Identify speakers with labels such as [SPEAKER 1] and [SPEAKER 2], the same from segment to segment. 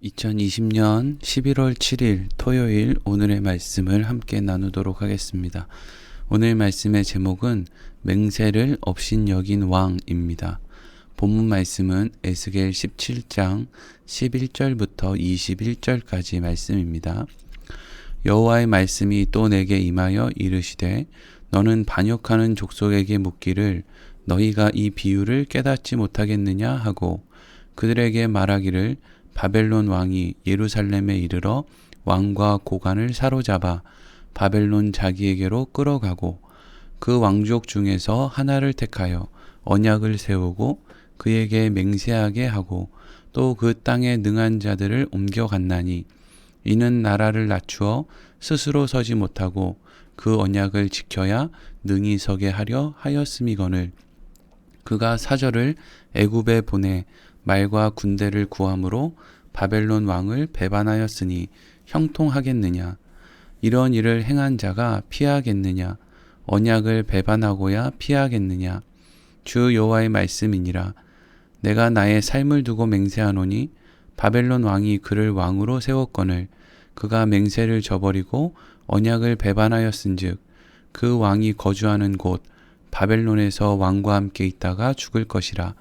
[SPEAKER 1] 2020년 11월 7일 토요일 오늘의 말씀을 함께 나누도록 하겠습니다. 오늘 말씀의 제목은 맹세를 업신여긴 왕입니다. 본문 말씀은 에스겔 17장 11절부터 21절까지 말씀입니다. 여호와의 말씀이 또 내게 임하여 이르시되 너는 반역하는 족속에게 묻기를 너희가 이 비유를 깨닫지 못하겠느냐 하고 그들에게 말하기를 바벨론 왕이 예루살렘에 이르러 왕과 고관을 사로잡아 바벨론 자기에게로 끌어가고 그 왕족 중에서 하나를 택하여 언약을 세우고 그에게 맹세하게 하고 또 그 땅에 능한 자들을 옮겨갔나니 이는 나라를 낮추어 스스로 서지 못하고 그 언약을 지켜야 능히 서게 하려 하였음이거늘 그가 사절을 애굽에 보내 말과 군대를 구함으로 바벨론 왕을 배반하였으니 형통하겠느냐? 이런 일을 행한 자가 피하겠느냐? 언약을 배반하고야 피하겠느냐? 주 여호와의 말씀이니라. 내가 나의 삶을 두고 맹세하노니 바벨론 왕이 그를 왕으로 세웠거늘 그가 맹세를 저버리고 언약을 배반하였은즉 그 왕이 거주하는 곳 바벨론에서 왕과 함께 있다가 죽을 것이라.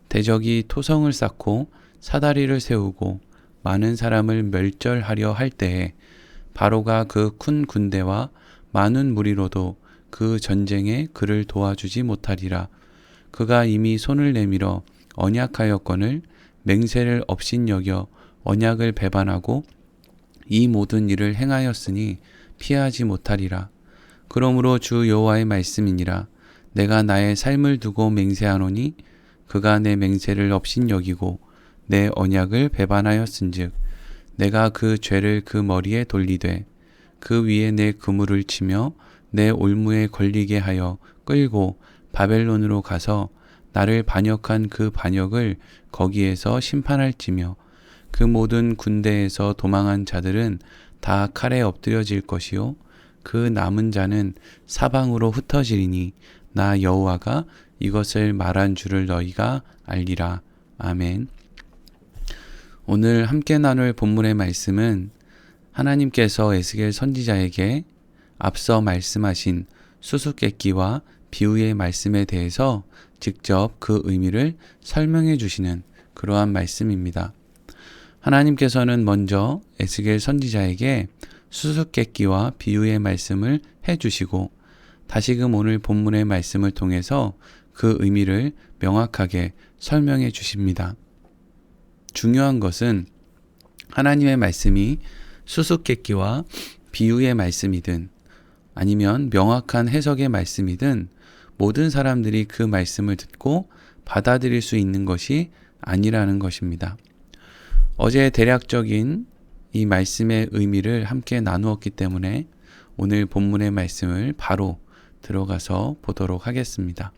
[SPEAKER 1] 대적이 토성을 쌓고 사다리를 세우고 많은 사람을 멸절하려 할 때에 바로가 그 큰 군대와 많은 무리로도 그 전쟁에 그를 도와주지 못하리라. 그가 이미 손을 내밀어 언약하였거늘 맹세를 업신여겨 언약을 배반하고 이 모든 일을 행하였으니 피하지 못하리라. 그러므로 주 여호와의 말씀이니라. 내가 나의 삶을 두고 맹세하노니 그가 내 맹세를 업신여기고 내 언약을 배반하였은즉 내가 그 죄를 그 머리에 돌리되 그 위에 내 그물을 치며 내 올무에 걸리게 하여 끌고 바벨론으로 가서 나를 반역한 그 반역을 거기에서 심판할지며 그 모든 군대에서 도망한 자들은 다 칼에 엎드려질 것이요 그 남은 자는 사방으로 흩어지리니 나 여호와가 이것을 말한 줄을 너희가 알리라. 아멘. 오늘 함께 나눌 본문의 말씀은 하나님께서 에스겔 선지자에게 앞서 말씀하신 수수께끼와 비유의 말씀에 대해서 직접 그 의미를 설명해 주시는 그러한 말씀입니다. 하나님께서는 먼저 에스겔 선지자에게 수수께끼와 비유의 말씀을 해주시고 다시금 오늘 본문의 말씀을 통해서 그 의미를 명확하게 설명해 주십니다. 중요한 것은 하나님의 말씀이 수수께끼와 비유의 말씀이든 아니면 명확한 해석의 말씀이든 모든 사람들이 그 말씀을 듣고 받아들일 수 있는 것이 아니라는 것입니다. 어제 대략적인 이 말씀의 의미를 함께 나누었기 때문에 오늘 본문의 말씀을 바로 들어가서 보도록 하겠습니다.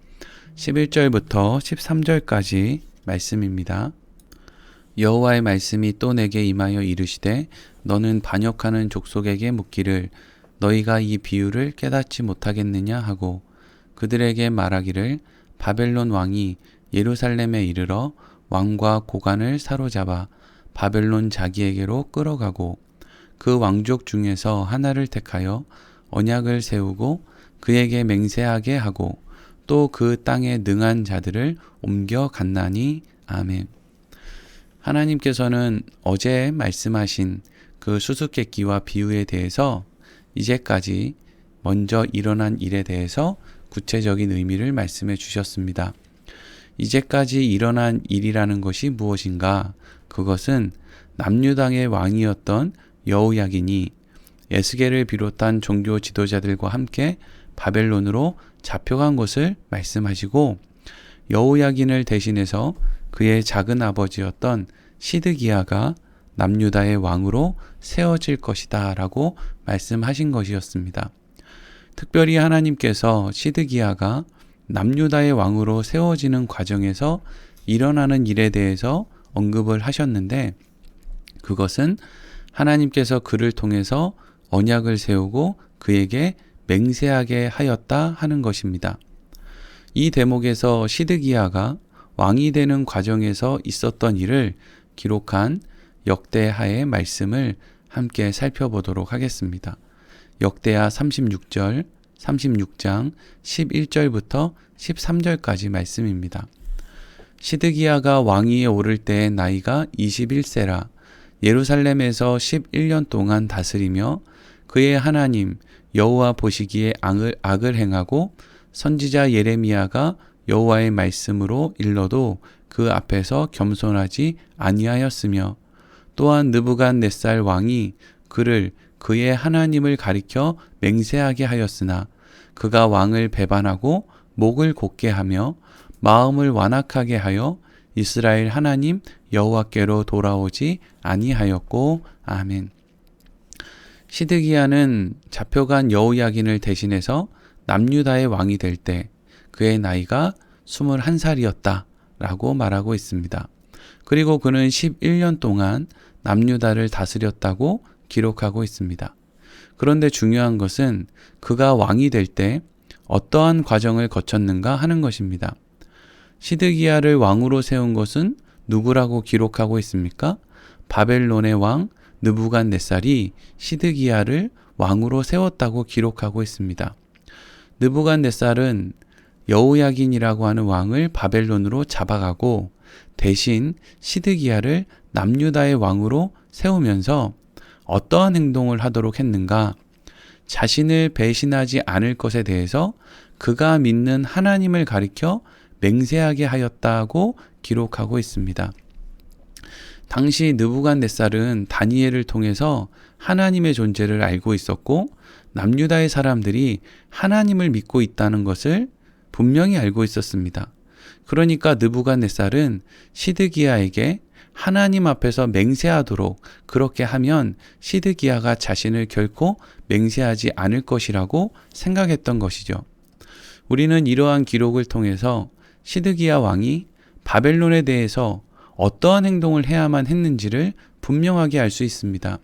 [SPEAKER 1] 11절부터 13절까지 말씀입니다. 여호와의 말씀이 또 내게 임하여 이르시되 너는 반역하는 족속에게 묻기를 너희가 이 비유를 깨닫지 못하겠느냐 하고 그들에게 말하기를 바벨론 왕이 예루살렘에 이르러 왕과 고관을 사로잡아 바벨론 자기에게로 끌어가고 그 왕족 중에서 하나를 택하여 언약을 세우고 그에게 맹세하게 하고 또 그 땅에 능한 자들을 옮겨갔나니. 아멘. 하나님께서는 어제 말씀하신 그 수수께끼와 비유에 대해서 이제까지 먼저 일어난 일에 대해서 구체적인 의미를 말씀해 주셨습니다. 이제까지 일어난 일이라는 것이 무엇인가? 그것은 남유당의 왕이었던 여호야긴이 에스겔을 비롯한 종교 지도자들과 함께 바벨론으로 잡혀간 것을 말씀하시고 여호야긴을 대신해서 그의 작은 아버지였던 시드기야가 남유다의 왕으로 세워질 것이다 라고 말씀하신 것이었습니다. 특별히 하나님께서 시드기야가 남유다의 왕으로 세워지는 과정에서 일어나는 일에 대해서 언급을 하셨는데 그것은 하나님께서 그를 통해서 언약을 세우고 그에게 맹세하게 하였다 하는 것입니다. 이 대목에서 시드기야가 왕이 되는 과정에서 있었던 일을 기록한 역대하의 말씀을 함께 살펴보도록 하겠습니다. 역대하 36장 11절부터 13절까지 말씀입니다. 시드기야가 왕위에 오를 때의 나이가 21세라 예루살렘에서 11년 동안 다스리며 그의 하나님 여호와 보시기에 악을 행하고 선지자 예레미야가 여호와의 말씀으로 일러도 그 앞에서 겸손하지 아니하였으며 또한 느부갓네살 왕이 그를 그의 하나님을 가리켜 맹세하게 하였으나 그가 왕을 배반하고 목을 곧게 하며 마음을 완악하게 하여 이스라엘 하나님 여호와께로 돌아오지 아니하였고 아멘. 시드기야는 잡혀간 여호야긴을 대신해서 남유다의 왕이 될 때 그의 나이가 21살이었다 라고 말하고 있습니다. 그리고 그는 11년 동안 남유다를 다스렸다고 기록하고 있습니다. 그런데 중요한 것은 그가 왕이 될 때 어떠한 과정을 거쳤는가 하는 것입니다. 시드기야를 왕으로 세운 것은 누구라고 기록하고 있습니까? 바벨론의 왕 느부갓네살이 시드기야를 왕으로 세웠다고 기록하고 있습니다. 느부갓네살은 여호야긴이라고 하는 왕을 바벨론으로 잡아가고 대신 시드기야를 남유다의 왕으로 세우면서 어떠한 행동을 하도록 했는가? 자신을 배신하지 않을 것에 대해서 그가 믿는 하나님을 가리켜 맹세하게 하였다고 기록하고 있습니다. 당시 느부갓네살은 다니엘을 통해서 하나님의 존재를 알고 있었고 남유다의 사람들이 하나님을 믿고 있다는 것을 분명히 알고 있었습니다. 그러니까 느부갓네살은 시드기야에게 하나님 앞에서 맹세하도록 그렇게 하면 시드기야가 자신을 결코 맹세하지 않을 것이라고 생각했던 것이죠. 우리는 이러한 기록을 통해서 시드기야 왕이 바벨론에 대해서 어떠한 행동을 해야만 했는지를 분명하게 알 수 있습니다.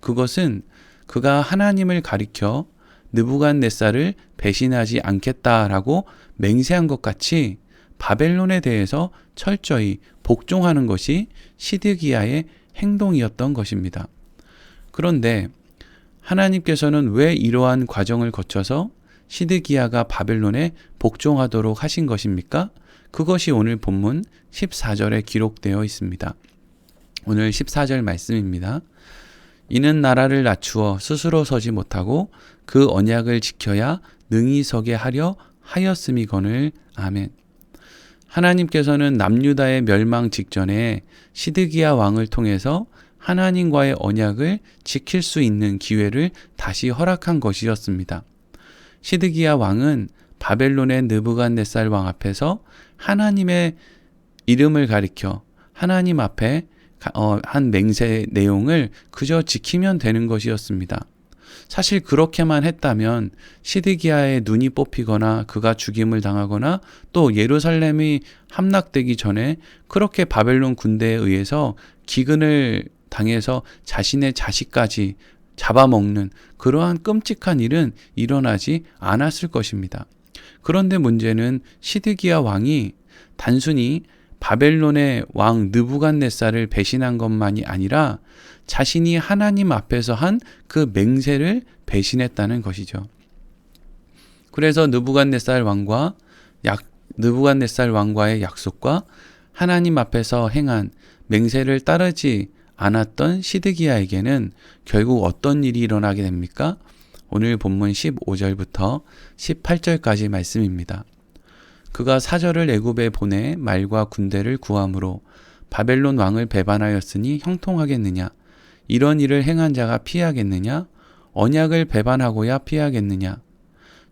[SPEAKER 1] 그것은 그가 하나님을 가리켜 느부갓네살을 배신하지 않겠다라고 맹세한 것 같이 바벨론에 대해서 철저히 복종하는 것이 시드기야의 행동이었던 것입니다. 그런데 하나님께서는 왜 이러한 과정을 거쳐서 시드기야가 바벨론에 복종하도록 하신 것입니까? 그것이 오늘 본문 14절에 기록되어 있습니다. 오늘 14절 말씀입니다. 이는 나라를 낮추어 스스로 서지 못하고 그 언약을 지켜야 능히 서게 하려 하였음이거늘. 아멘. 하나님께서는 남유다의 멸망 직전에 시드기야 왕을 통해서 하나님과의 언약을 지킬 수 있는 기회를 다시 허락한 것이었습니다. 시드기야 왕은 바벨론의 느부갓네살 왕 앞에서 하나님의 이름을 가리켜 하나님 앞에 한 맹세 내용을 그저 지키면 되는 것이었습니다. 사실 그렇게만 했다면 시드기야의 눈이 뽑히거나 그가 죽임을 당하거나 또 예루살렘이 함락되기 전에 그렇게 바벨론 군대에 의해서 기근을 당해서 자신의 자식까지 잡아먹는 그러한 끔찍한 일은 일어나지 않았을 것입니다. 그런데 문제는 시드기야 왕이 단순히 바벨론의 왕 느부갓네살을 배신한 것만이 아니라 자신이 하나님 앞에서 한 그 맹세를 배신했다는 것이죠. 그래서 느부갓네살 왕과의 약속과 하나님 앞에서 행한 맹세를 따르지 않았던 시드기야에게는 결국 어떤 일이 일어나게 됩니까? 오늘 본문 15절부터 18절까지 말씀입니다. 그가 사절을 애굽에 보내 말과 군대를 구함으로 바벨론 왕을 배반하였으니 형통하겠느냐? 이런 일을 행한 자가 피하겠느냐? 언약을 배반하고야 피하겠느냐?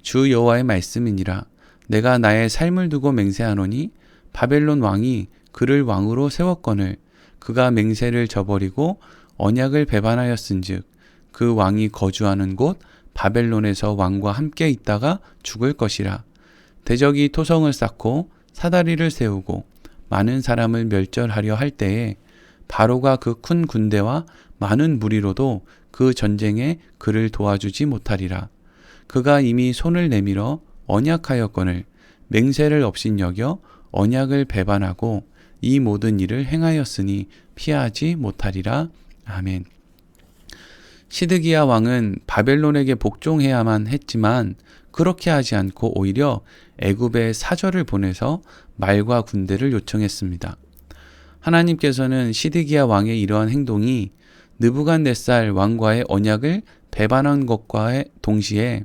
[SPEAKER 1] 주 여호와의 말씀이니라. 내가 나의 삶을 두고 맹세하노니 바벨론 왕이 그를 왕으로 세웠거늘 그가 맹세를 저버리고 언약을 배반하였은즉 그 왕이 거주하는 곳 바벨론에서 왕과 함께 있다가 죽을 것이라. 대적이 토성을 쌓고 사다리를 세우고 많은 사람을 멸절하려 할 때에 바로가 그 큰 군대와 많은 무리로도 그 전쟁에 그를 도와주지 못하리라. 그가 이미 손을 내밀어 언약하였거늘 맹세를 없인 여겨 언약을 배반하고 이 모든 일을 행하였으니 피하지 못하리라. 아멘. 시드기야 왕은 바벨론에게 복종해야만 했지만 그렇게 하지 않고 오히려 애굽에 사절을 보내서 말과 군대를 요청했습니다. 하나님께서는 시드기야 왕의 이러한 행동이 느부갓네살 왕과의 언약을 배반한 것과 동시에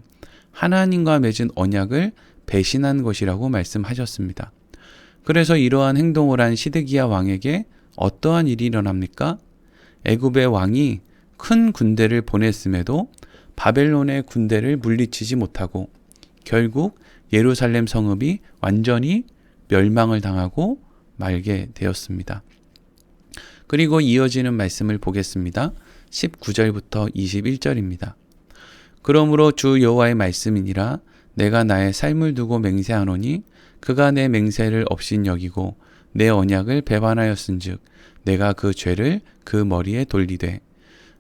[SPEAKER 1] 하나님과 맺은 언약을 배신한 것이라고 말씀하셨습니다. 그래서 이러한 행동을 한 시드기야 왕에게 어떠한 일이 일어납니까? 애굽의 왕이 큰 군대를 보냈음에도 바벨론의 군대를 물리치지 못하고 결국 예루살렘 성읍이 완전히 멸망을 당하고 말게 되었습니다. 그리고 이어지는 말씀을 보겠습니다. 19절부터 21절입니다. 그러므로 주 여호와의 말씀이니라. 내가 나의 삶을 두고 맹세하노니 그가 내 맹세를 업신여기고 내 언약을 배반하였은즉 내가 그 죄를 그 머리에 돌리되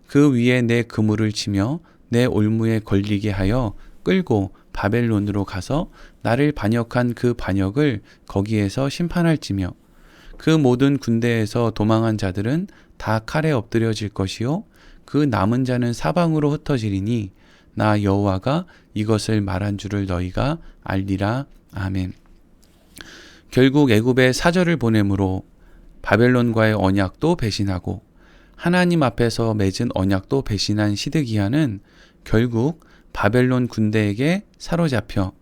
[SPEAKER 1] 그 위에 내 그물을 치며 내 올무에 걸리게 하여 끌고 바벨론으로 가서 나를 반역한 그 반역을 거기에서 심판할지며 그 모든 군대에서 도망한 자들은 다 칼에 엎드려질 것이요 그 남은 자는 사방으로 흩어지리니 나 여호와가 이것을 말한 줄을 너희가 알리라. 아멘. 결국 애굽에 사절을 보내므로 바벨론과의 언약도 배신하고 하나님 앞에서 맺은 언약도 배신한 시드기야는 결국 바벨론 군대에게 사로잡혀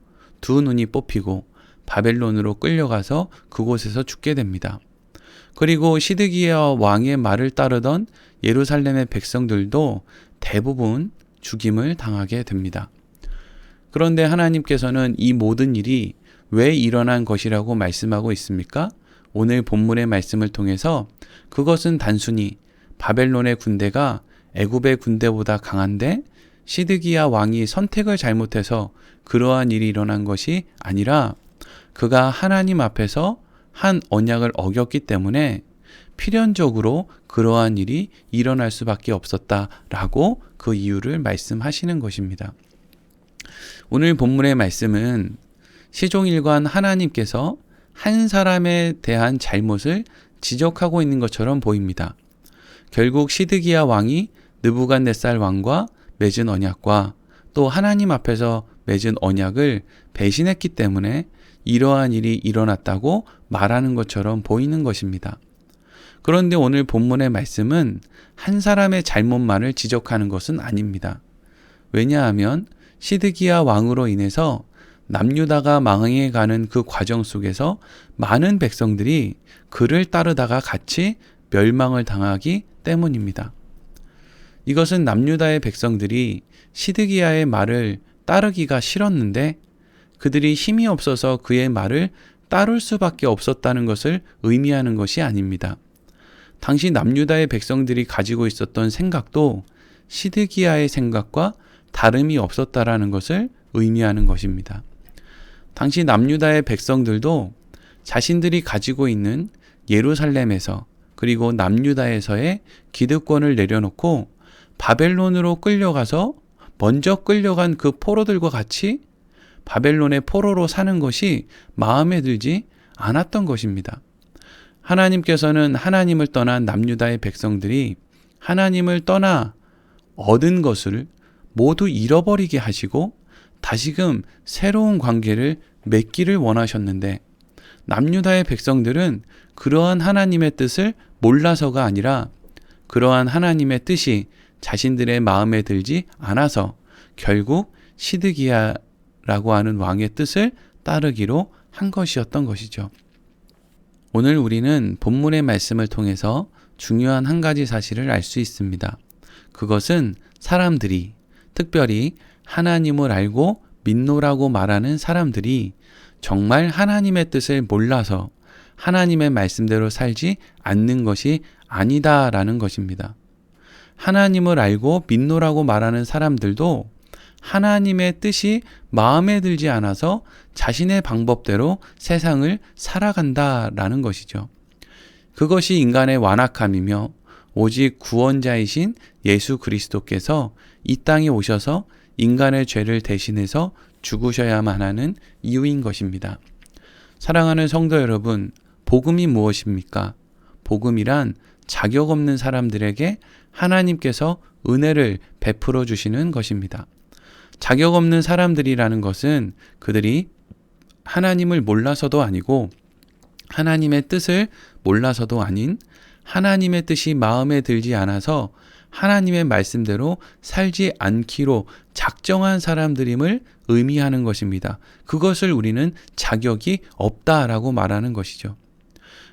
[SPEAKER 1] 두 눈이 뽑히고 바벨론으로 끌려가서 그곳에서 죽게 됩니다. 그리고 시드기야 왕의 말을 따르던 예루살렘의 백성들도 대부분 죽임을 당하게 됩니다. 그런데 하나님께서는 이 모든 일이 왜 일어난 것이라고 말씀하고 있습니까? 오늘 본문의 말씀을 통해서 그것은 단순히 바벨론의 군대가 애굽의 군대보다 강한데 시드기야 왕이 선택을 잘못해서 그러한 일이 일어난 것이 아니라 그가 하나님 앞에서 한 언약을 어겼기 때문에 필연적으로 그러한 일이 일어날 수밖에 없었다라고 그 이유를 말씀하시는 것입니다. 오늘 본문의 말씀은 시종일관 하나님께서 한 사람에 대한 잘못을 지적하고 있는 것처럼 보입니다. 결국 시드기야 왕이 느부갓네살 왕과 맺은 언약과 또 하나님 앞에서 맺은 언약을 배신했기 때문에 이러한 일이 일어났다고 말하는 것처럼 보이는 것입니다. 그런데 오늘 본문의 말씀은 한 사람의 잘못만을 지적하는 것은 아닙니다. 왜냐하면 시드기야 왕으로 인해서 남유다가 망해가는 그 과정 속에서 많은 백성들이 그를 따르다가 같이 멸망을 당하기 때문입니다. 이것은 남유다의 백성들이 시드기야의 말을 따르기가 싫었는데 그들이 힘이 없어서 그의 말을 따를 수밖에 없었다는 것을 의미하는 것이 아닙니다. 당시 남유다의 백성들이 가지고 있었던 생각도 시드기야의 생각과 다름이 없었다라는 것을 의미하는 것입니다. 당시 남유다의 백성들도 자신들이 가지고 있는 예루살렘에서 그리고 남유다에서의 기득권을 내려놓고 바벨론으로 끌려가서 먼저 끌려간 그 포로들과 같이 바벨론의 포로로 사는 것이 마음에 들지 않았던 것입니다. 하나님께서는 하나님을 떠난 남유다의 백성들이 하나님을 떠나 얻은 것을 모두 잃어버리게 하시고 다시금 새로운 관계를 맺기를 원하셨는데 남유다의 백성들은 그러한 하나님의 뜻을 몰라서가 아니라 그러한 하나님의 뜻이 자신들의 마음에 들지 않아서 결국 시드기야라고 하는 왕의 뜻을 따르기로 한 것이었던 것이죠. 오늘 우리는 본문의 말씀을 통해서 중요한 한 가지 사실을 알 수 있습니다. 그것은 사람들이, 특별히 하나님을 알고 믿노라고 말하는 사람들이 정말 하나님의 뜻을 몰라서 하나님의 말씀대로 살지 않는 것이 아니다라는 것입니다. 하나님을 알고 믿노라고 말하는 사람들도 하나님의 뜻이 마음에 들지 않아서 자신의 방법대로 세상을 살아간다라는 것이죠. 그것이 인간의 완악함이며 오직 구원자이신 예수 그리스도께서 이 땅에 오셔서 인간의 죄를 대신해서 죽으셔야만 하는 이유인 것입니다. 사랑하는 성도 여러분, 복음이 무엇입니까? 복음이란 자격 없는 사람들에게 하나님께서 은혜를 베풀어 주시는 것입니다. 자격 없는 사람들이라는 것은 그들이 하나님을 몰라서도 아니고 하나님의 뜻을 몰라서도 아닌 하나님의 뜻이 마음에 들지 않아서 하나님의 말씀대로 살지 않기로 작정한 사람들임을 의미하는 것입니다. 그것을 우리는 자격이 없다라고 말하는 것이죠.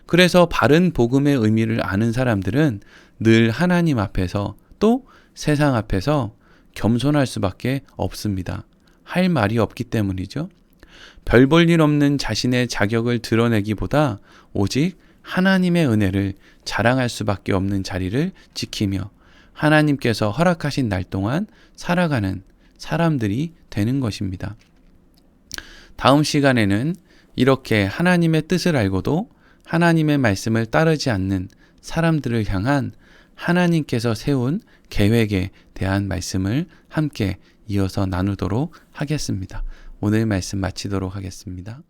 [SPEAKER 1] 그래서 바른 복음의 의미를 아는 사람들은 늘 하나님 앞에서 또 세상 앞에서 겸손할 수밖에 없습니다. 할 말이 없기 때문이죠. 별 볼 일 없는 자신의 자격을 드러내기보다 오직 하나님의 은혜를 자랑할 수밖에 없는 자리를 지키며 하나님께서 허락하신 날 동안 살아가는 사람들이 되는 것입니다. 다음 시간에는 이렇게 하나님의 뜻을 알고도 하나님의 말씀을 따르지 않는 사람들을 향한 하나님께서 세운 계획에 대한 말씀을 함께 이어서 나누도록 하겠습니다. 오늘 말씀 마치도록 하겠습니다.